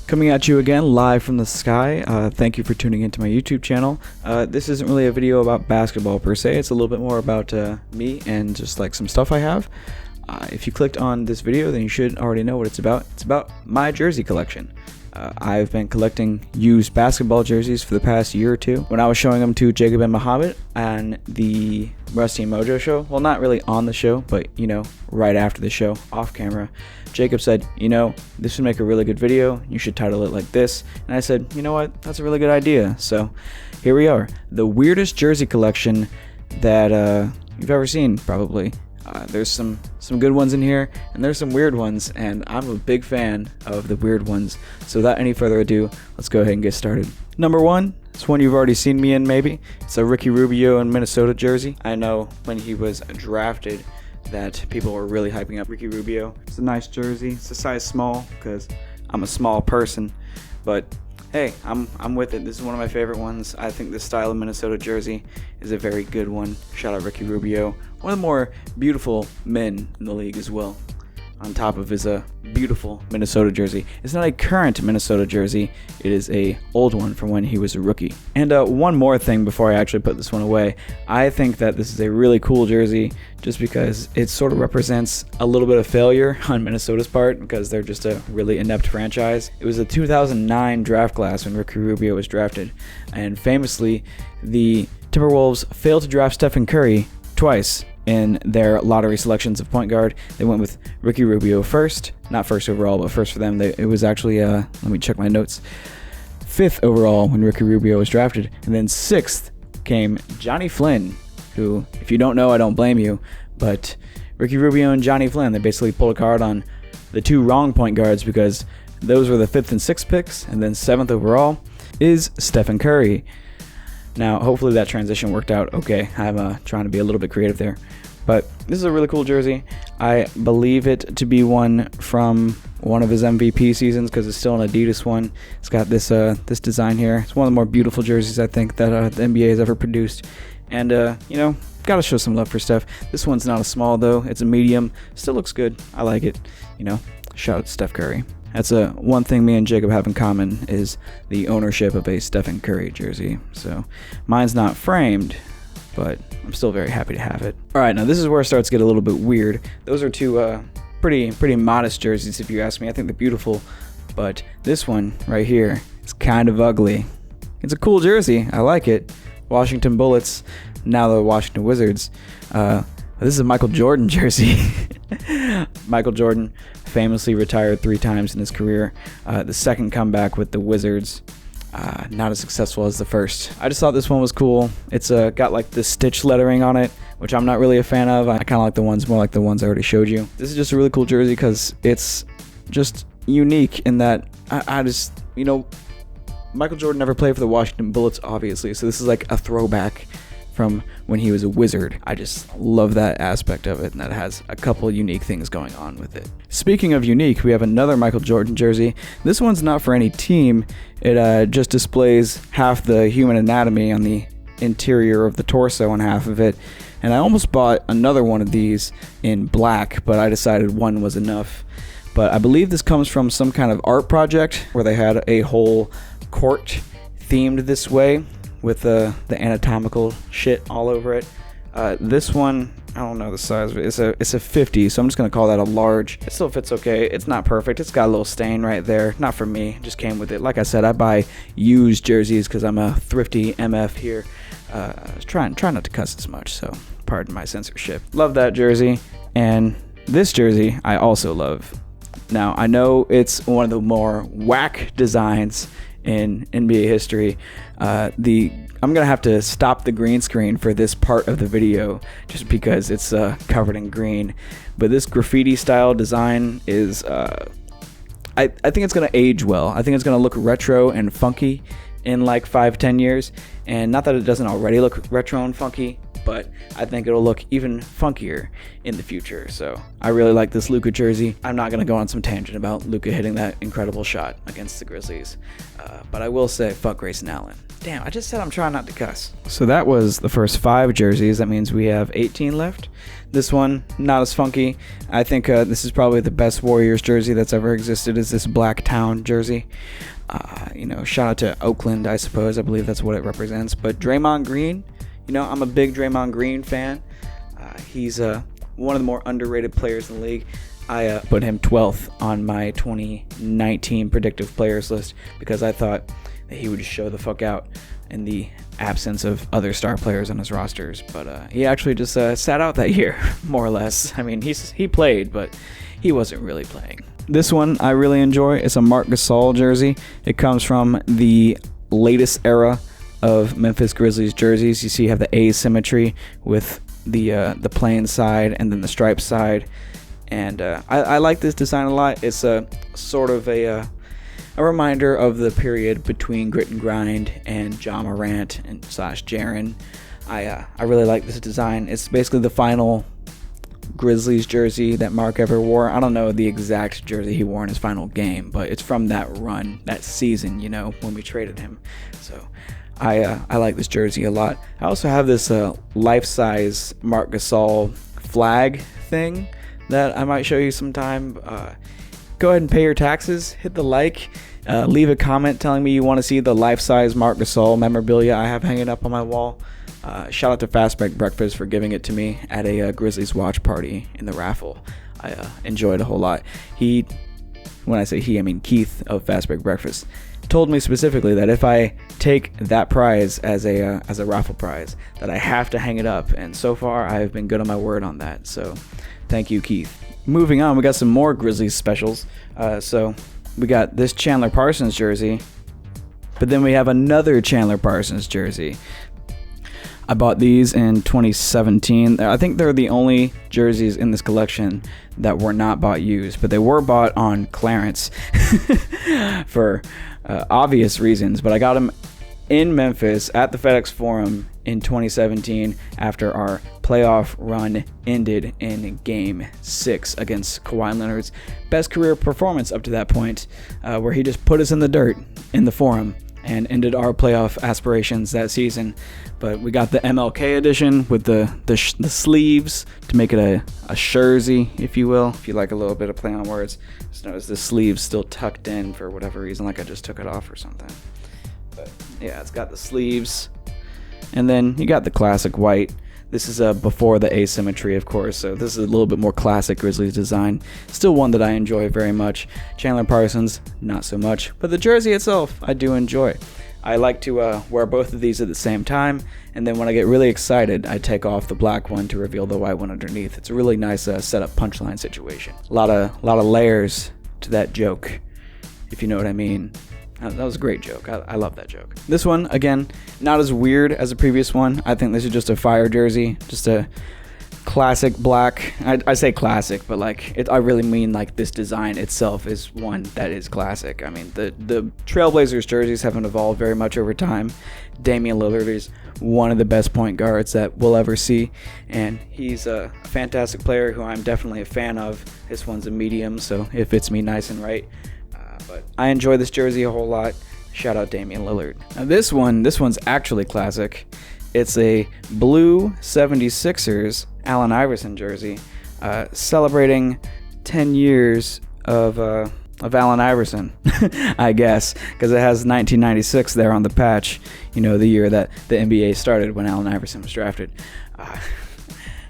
Coming at you again live from the sky. Thank you for tuning into my YouTube channel. This isn't really a video about basketball per se. It's a little bit more about me and just like some stuff I have. If you clicked on this video, then you should already know what it's about. It's about my jersey collection. I've been collecting used basketball jerseys for the past year or two. When I was showing them to Jacob and Muhammad on the Rusty and Mojo show, well, not really on the show, but you know, right after the show, off camera, Jacob said, you know, this would make a really good video. You should title it like this. And I said, you know what? That's a really good idea. So here we are, the weirdest jersey collection that you've ever seen, probably. There's some good ones in here, and there's some weird ones, and I'm a big fan of the weird ones. So without any further ado, let's go ahead and get started. Number one, it's one you've already seen me in maybe. It's a Ricky Rubio in Minnesota jersey. I know when he was drafted that people were really hyping up Ricky Rubio. It's a nice jersey. It's a size small because I'm a small person, but hey, I'm with it. This is one of my favorite ones. I think this style of Minnesota jersey is a very good one. Shout out Ricky Rubio. One of the more beautiful men in the league as well. On top of his beautiful Minnesota jersey. It's not a current Minnesota jersey. It is a old one from when he was a rookie. And one more thing before I actually put this one away. I think that this is a really cool jersey just because it sort of represents a little bit of failure on Minnesota's part because they're just a really inept franchise. It was a 2009 draft class when Ricky Rubio was drafted. And famously, the Timberwolves failed to draft Stephen Curry twice in their lottery selections of point guard. They went with Ricky Rubio first, not first overall, but first for them. It was actually, let me check my notes, 5th overall when Ricky Rubio was drafted. And then 6th came Johnny Flynn, who, if you don't know, I don't blame you, but Ricky Rubio and Johnny Flynn, they basically pulled a card on the two wrong point guards because those were the 5th and 6th picks, and then 7th overall is Stephen Curry. Now, hopefully that transition worked out okay. I'm trying to be a little bit creative there. But this is a really cool jersey. I believe it to be one from one of his MVP seasons because it's still an Adidas one. It's got this this design here. It's one of the more beautiful jerseys I think that the NBA has ever produced. And, you know, got to show some love for Steph. This one's not a small, though. It's a medium. Still looks good. I like it. You know, shout out to Steph Curry. That's one thing me and Jacob have in common is the ownership of a Stephen Curry jersey. So mine's not framed, but I'm still very happy to have it. All right, now this is where it starts to get a little bit weird. Those are two pretty modest jerseys, if you ask me. I think they're beautiful, but this one right here is kind of ugly. It's a cool jersey. I like it. Washington Bullets, now the Washington Wizards. This is a Michael Jordan jersey. Michael Jordan famously retired 3 times in his career. The second comeback with the Wizards, not as successful as the first. I just thought this one was cool. It's got like the stitch lettering on it, which I'm not really a fan of. I kind of like the ones more like the ones I already showed you. This is just a really cool jersey because it's just unique in that I just, you know, Michael Jordan never played for the Washington Bullets, obviously, so this is like a throwback from when he was a Wizard. I just love that aspect of it, and that has a couple unique things going on with it. Speaking of unique, we have another Michael Jordan jersey. This one's not for any team. It just displays half the human anatomy on the interior of the torso on half of it. And I almost bought another one of these in black, but I decided one was enough. But I believe this comes from some kind of art project where they had a whole court themed this way, with the anatomical shit all over it. This one, I don't know the size of it. It's a 50, so I'm just gonna call that a large. It still fits okay. It's not perfect. It's got a little stain right there. Not for me. Just came with it. Like I said, I buy used jerseys because I'm a thrifty MF here. Try not to cuss as much, so pardon my censorship. Love that jersey, and this jersey I also love. Now I know it's one of the more whack designs in NBA history. I'm gonna have to stop the green screen for this part of the video just because it's covered in green. But this graffiti style design is, I think it's gonna age well. I think it's gonna look retro and funky in like 5-10 years. And not that it doesn't already look retro and funky, but I think it'll look even funkier in the future. So I really like this Luka jersey. I'm not going to go on some tangent about Luka hitting that incredible shot against the Grizzlies, but I will say fuck Grayson Allen. Damn, I just said I'm trying not to cuss. So that was the first 5 jerseys. That means we have 18 left. This one, not as funky. I think this is probably the best Warriors jersey that's ever existed, is this Black Town jersey. Shout out to Oakland, I suppose. I believe that's what it represents. But Draymond Green, I'm a big Draymond Green fan. He's one of the more underrated players in the league. I put him 12th on my 2019 predictive players list because I thought that he would just show the fuck out in the absence of other star players on his rosters. But he actually just sat out that year, more or less. I mean, he played, but he wasn't really playing. This one I really enjoy. It's a Marc Gasol jersey. It comes from the latest era of Memphis Grizzlies jerseys. You see you have the asymmetry with the plain side and then the striped side. And I like this design a lot. It's a sort of a reminder of the period between Grit and Grind and Jamarant and /Jaren. I really like this design. It's basically the final Grizzlies jersey that Mark ever wore. I don't know the exact jersey he wore in his final game, but it's from that run, that season, when we traded him. So I like this jersey a lot. I also have this life-size Marc Gasol flag thing that I might show you sometime. Go ahead and pay your taxes, hit the like, leave a comment telling me you want to see the life-size Marc Gasol memorabilia I have hanging up on my wall. Shout out to Fastback Breakfast for giving it to me at a Grizzlies watch party in the raffle. I enjoyed a whole lot. When I say he, I mean Keith of Fastback Breakfast, told me specifically that if I take that prize as a raffle prize, that I have to hang it up. And so far, I've been good on my word on that. So thank you, Keith. Moving on, we got some more Grizzlies specials. So we got this Chandler Parsons jersey, but then we have another Chandler Parsons jersey. I bought these in 2017. I think they're the only jerseys in this collection that were not bought used, but they were bought on clearance for obvious reasons. But I got them in Memphis at the FedEx Forum in 2017 after our playoff run ended in Game 6 against Kawhi Leonard's best career performance up to that point, where he just put us in the dirt in the Forum and ended our playoff aspirations that season. But we got the MLK edition with the sleeves to make it a jersey, if you will, if you like a little bit of play on words. Just notice the sleeves still tucked in for whatever reason, like I just took it off or something. But yeah, it's got the sleeves. And then you got the classic white. This is before the asymmetry, of course, so this is a little bit more classic Grizzlies design. Still one that I enjoy very much. Chandler Parsons, not so much. But the jersey itself, I do enjoy. I like to wear both of these at the same time, and then when I get really excited, I take off the black one to reveal the white one underneath. It's a really nice setup punchline situation. A lot of layers to that joke, if you know what I mean. That was a great joke. I love that joke. This one, again, not as weird as the previous one. I think this is just a fire jersey, just a classic black. I say classic, but I really mean this design itself is one that is classic. I mean, the Trailblazers jerseys haven't evolved very much over time. Damian Lillard is one of the best point guards that we'll ever see, and he's a fantastic player who I'm definitely a fan of. This one's a medium, so it fits me nice and right. But I enjoy this jersey a whole lot. Shout out Damian Lillard. Now this one's actually classic. It's a blue 76ers Allen Iverson jersey, celebrating 10 years of Allen Iverson, I guess, because it has 1996 there on the patch. The year that the NBA started when Allen Iverson was drafted.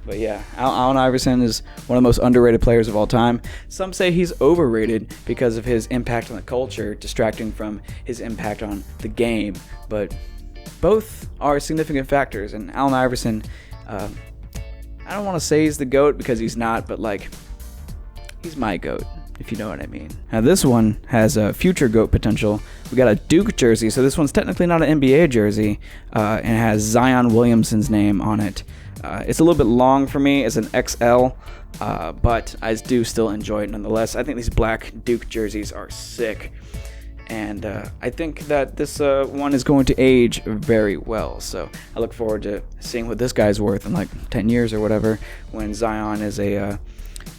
But yeah, Allen Iverson is one of the most underrated players of all time. Some say he's overrated because of his impact on the culture, distracting from his impact on the game. But both are significant factors. And Allen Iverson, I don't want to say he's the GOAT because he's not, but he's my GOAT, if you know what I mean. Now this one has a future GOAT potential. We got a Duke jersey, so this one's technically not an NBA jersey, and it has Zion Williamson's name on it. It's a little bit long for me. It's an XL, but I do still enjoy it nonetheless. I think these black Duke jerseys are sick. And I think that this one is going to age very well. So I look forward to seeing what this guy's worth in like 10 years or whatever, when Zion is a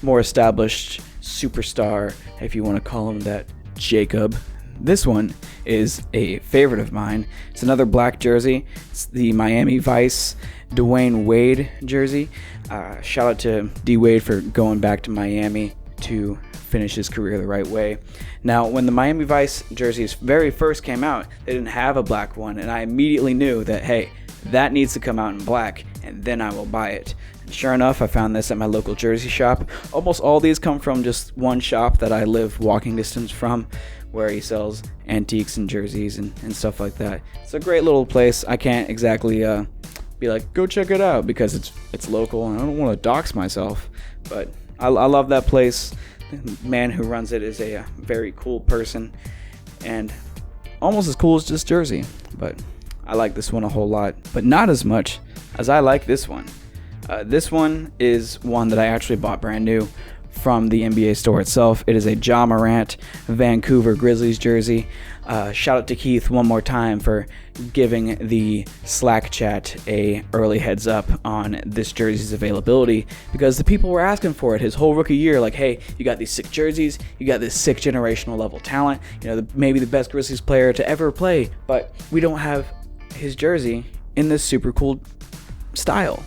more established superstar, if you want to call him that, Jacob. This one is a favorite of mine. It's another black jersey. It's the Miami Vice Dwayne Wade jersey. Shout out to D Wade for going back to Miami to finish his career the right way. Now, when the Miami Vice jerseys very first came out, they didn't have a black one, and I immediately knew that, hey, that needs to come out in black, and then I will buy it. And sure enough, I found this at my local jersey shop. Almost all these come from just one shop that I live walking distance from, where he sells antiques and jerseys and stuff like that. It's a great little place. I can't exactly be like, go check it out, because it's local, and I don't want to dox myself, but I love that place. The man who runs it is a very cool person, and almost as cool as this jersey. But I like this one a whole lot, but not as much as I like this one. This one is one that I actually bought brand new from the NBA store itself. It is a Jamarant Vancouver Grizzlies jersey. Shout out to Keith one more time for giving the Slack chat a early heads up on this jersey's availability, because the people were asking for it his whole rookie year. Like, hey, you got these sick jerseys, you got this sick generational level talent, maybe the best Grizzlies player to ever play, but we don't have his jersey in this super cool style.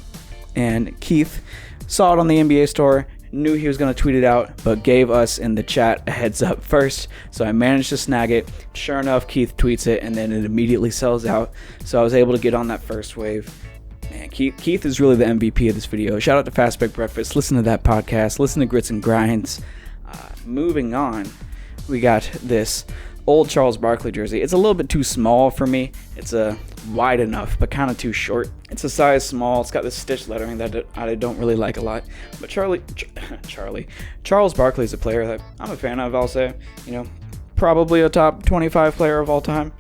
And Keith saw it on the NBA store, knew he was going to tweet it out, but gave us in the chat a heads up first, so I managed to snag it. Sure enough, Keith tweets it, and then it immediately sells out, so I was able to get on that first wave. Man, Keith is really the MVP of this video. Shout out to Fastback Breakfast. Listen to that podcast. Listen to Grits and Grinds. Moving on, we got this old Charles Barkley jersey. It's a little bit too small for me. It's wide enough, but kind of too short. It's a size small. It's got this stitched lettering that I don't really like a lot. But Charles Barkley is a player that I'm a fan of, I'll say. Probably a top 25 player of all time.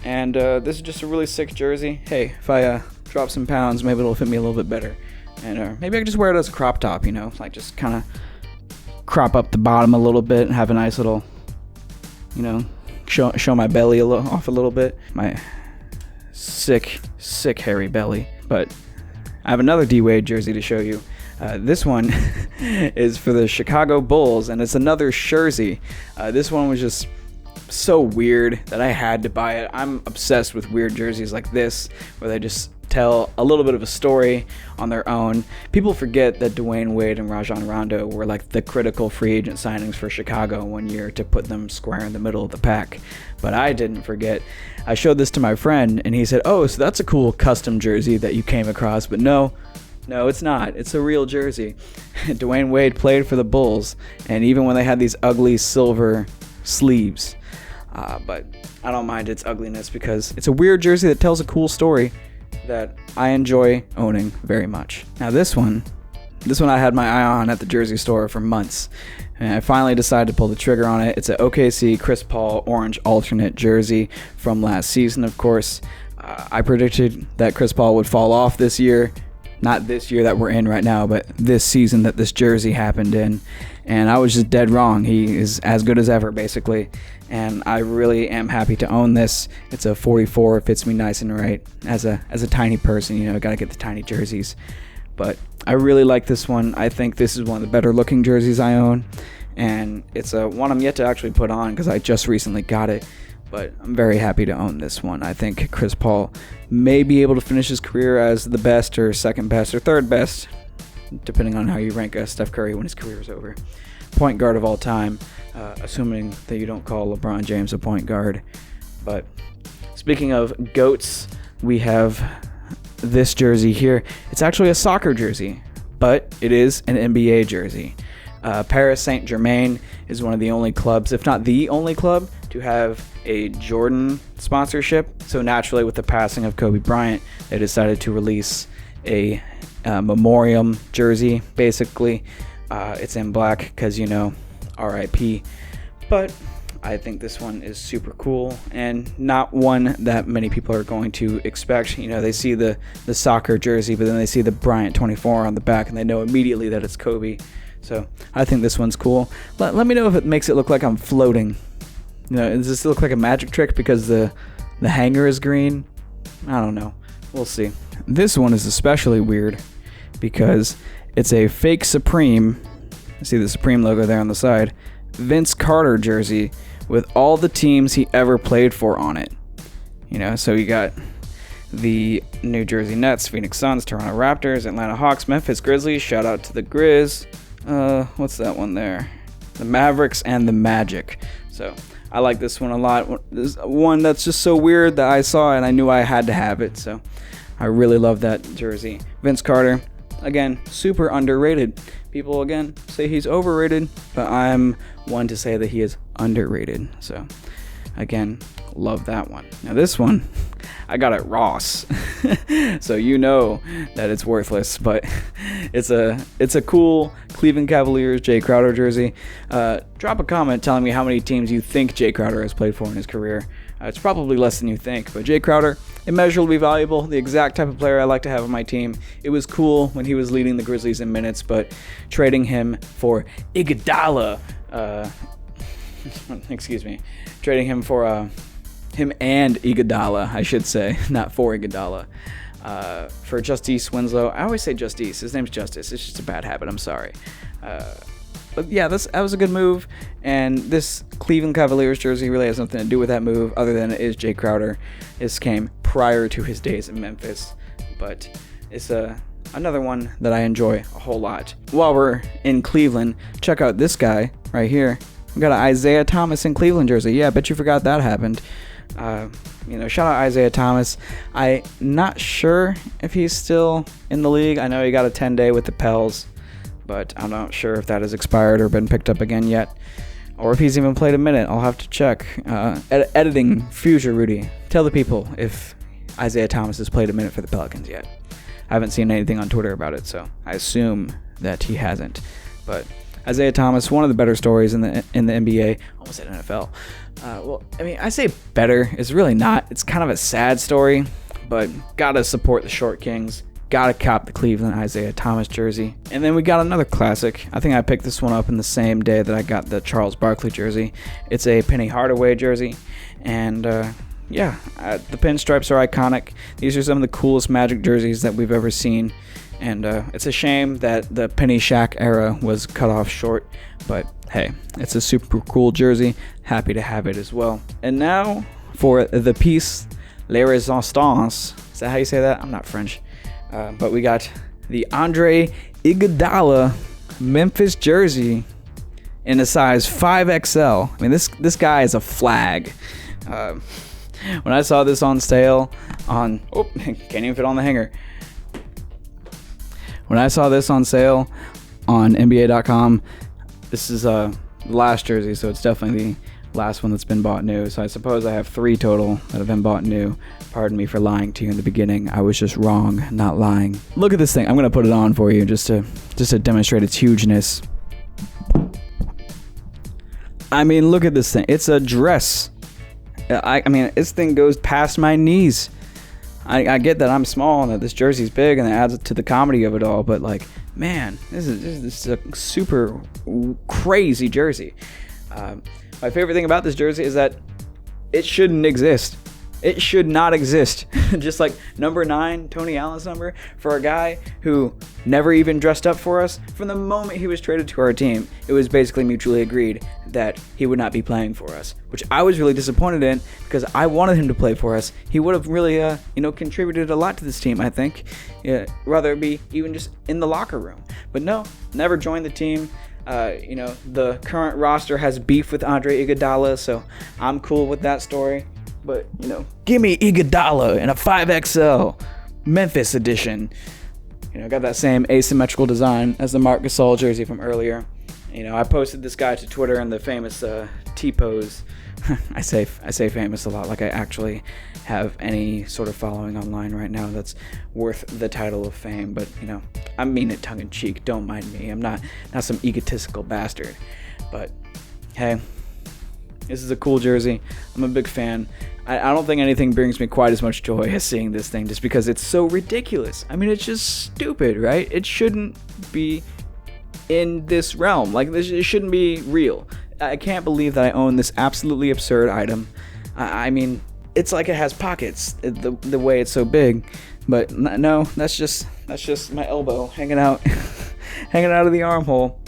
And this is just a really sick jersey. Hey, if I drop some pounds, maybe it'll fit me a little bit better. And maybe I can just wear it as a crop top, like just kind of crop up the bottom a little bit and have a nice little, show my belly off a little bit. My sick hairy belly. But I have another D-Wade jersey to show you. This one is for the Chicago Bulls, and it's another jersey. This one was just so weird that I had to buy it. I'm obsessed with weird jerseys like this, where they just tell a little bit of a story on their own. People forget that Dwayne Wade and Rajon Rondo were like the critical free agent signings for Chicago one year to put them square in the middle of the pack. But I didn't forget. I showed this to my friend, and he said, oh, so that's a cool custom jersey that you came across. But no, it's not. It's a real jersey. Dwayne Wade played for the Bulls, and even when they had these ugly silver sleeves. But I don't mind its ugliness, because it's a weird jersey that tells a cool story that I enjoy owning very much. Now this one I had my eye on at the jersey store for months, and I finally decided to pull the trigger on it. It's an OKC Chris Paul orange alternate jersey from last season, of course. I predicted that Chris Paul would fall off this year. Not this year that we're in right now, but this season that this jersey happened in. And I was just dead wrong. He is as good as ever, basically. And I really am happy to own this. It's a 44. It fits me nice and right. As a tiny person, gotta get the tiny jerseys. But I really like this one. I think this is one of the better looking jerseys I own. And it's one I'm yet to actually put on, because I just recently got it. But I'm very happy to own this one. I think Chris Paul may be able to finish his career as the best or second best or third best, depending on how you rank Steph Curry when his career is over. Point guard of all time, assuming that you don't call LeBron James a point guard. But speaking of GOATs, we have this jersey here. It's actually a soccer jersey, but it is an NBA jersey. Paris Saint-Germain is one of the only clubs, if not the only club, to have a Jordan sponsorship. So naturally, with the passing of Kobe Bryant, they decided to release a memoriam jersey, basically. It's in black because, RIP. But I think this one is super cool, and not one that many people are going to expect. They see the soccer jersey, but then they see the Bryant 24 on the back, and they know immediately that it's Kobe. So I think this one's cool. Let me know if it makes it look like I'm floating Does this look like a magic trick because the hanger is green? I don't know. We'll see. This one is especially weird because it's a fake Supreme. See the Supreme logo there on the side. Vince Carter jersey with all the teams he ever played for on it. So you got the New Jersey Nets, Phoenix Suns, Toronto Raptors, Atlanta Hawks, Memphis Grizzlies. Shout out to the Grizz. What's that one there? The Mavericks and the Magic. So I like this one a lot. This one that's just so weird that I saw it and I knew I had to have it. So I really love that jersey. Vince Carter, again, super underrated. People, again, say he's overrated, but I'm one to say that he is underrated. So, again, love that one. Now, this one, I got at Ross, so you know that it's worthless, but it's a cool Cleveland Cavaliers Jay Crowder jersey. Drop a comment telling me how many teams you think Jay Crowder has played for in his career. It's probably less than you think, but Jay Crowder, immeasurably valuable, the exact type of player I like to have on my team. It was cool when he was leading the Grizzlies in minutes, but trading him for Iguodala, trading him for him and Iguodala, I should say, not for Iguodala, for Justice Winslow. I always say Justice. His name's Justice. It's just a bad habit. I'm sorry. But yeah, that was a good move, and this Cleveland Cavaliers jersey really has nothing to do with that move other than it is Jay Crowder. This came prior to his days in Memphis, but it's another one that I enjoy a whole lot. While we're in Cleveland, check out this guy right here. We got an Isaiah Thomas in Cleveland jersey. Yeah, I bet you forgot that happened. Shout out Isaiah Thomas. I'm not sure if he's still in the league. I know he got a 10-day with the Pels, but I'm not sure if that has expired or been picked up again yet, or if he's even played a minute. I'll have to check. Editing Future Rudy, tell the people if Isaiah Thomas has played a minute for the Pelicans yet. I haven't seen anything on Twitter about it, so I assume that he hasn't. But Isaiah Thomas, one of the better stories in the NBA, almost said NFL. I say better. It's really not. It's kind of a sad story, but gotta support the Short Kings. Gotta cop the Cleveland Isaiah Thomas jersey. And then we got another classic. I think I picked this one up in the same day that I got the Charles Barkley jersey. It's a Penny Hardaway jersey. And the pinstripes are iconic. These are some of the coolest Magic jerseys that we've ever seen. And it's a shame that the Penny Shaq era was cut off short. But hey, it's a super cool jersey. Happy to have it as well. And now for the piece Les Resistance. Is that how you say that? I'm not French. But we got the Andre Iguodala Memphis jersey in a size 5XL. I mean, this guy is a flag. When I saw this on sale can't even fit on the hanger. When I saw this on sale on NBA.com, this is the last jersey, so it's definitely the last one that's been bought new. So I suppose I have 3 total that have been bought new. Pardon me for lying to you in the beginning. I was just wrong, not lying. Look at this thing. I'm gonna put it on for you just to demonstrate its hugeness. I mean, look at this thing. It's a dress. I mean, this thing goes past my knees. I get that I'm small and that this jersey's big and it adds to the comedy of it all, but like, man, this is a super crazy jersey. My favorite thing about this jersey is that it shouldn't exist. It should not exist. Just like number 9, Tony Allen's number, for a guy who never even dressed up for us. From the moment he was traded to our team, it was basically mutually agreed that he would not be playing for us, which I was really disappointed in because I wanted him to play for us. He would have really, contributed a lot to this team, I think. Rather be even just in the locker room. But no, never joined the team. The current roster has beef with Andre Iguodala, so I'm cool with that story. But, give me Iguodala in a 5XL Memphis edition. Got that same asymmetrical design as the Marc Gasol jersey from earlier. I posted this guy to Twitter in the famous T-pose. I say famous a lot, like I actually have any sort of following online right now that's worth the title of fame. But, I mean it tongue-in-cheek. Don't mind me. I'm not some egotistical bastard. But, hey, this is a cool jersey. I'm a big fan. I don't think anything brings me quite as much joy as seeing this thing just because it's so ridiculous. I mean, it's just stupid, right? It shouldn't be in this realm. Like, it shouldn't be real. I can't believe that I own this absolutely absurd item. I mean, it's like it has pockets, the way it's so big. But no, that's just my elbow hanging out, hanging out of the armhole.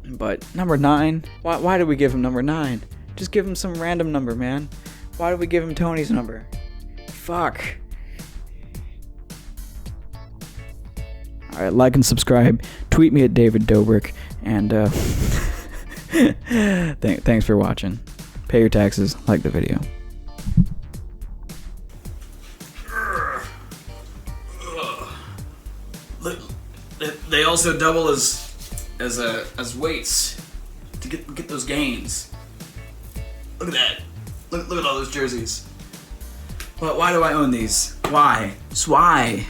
But number 9, why did we give him number 9? Just give him some random number, man. Why did we give him Tony's number? Fuck. Alright, like and subscribe. Tweet me at David Dobrik. And thanks for watching. Pay your taxes. Like the video. Look, they also double as weights to get those gains. Look at that. Look at all those jerseys. Why do I own these? Why? Just why?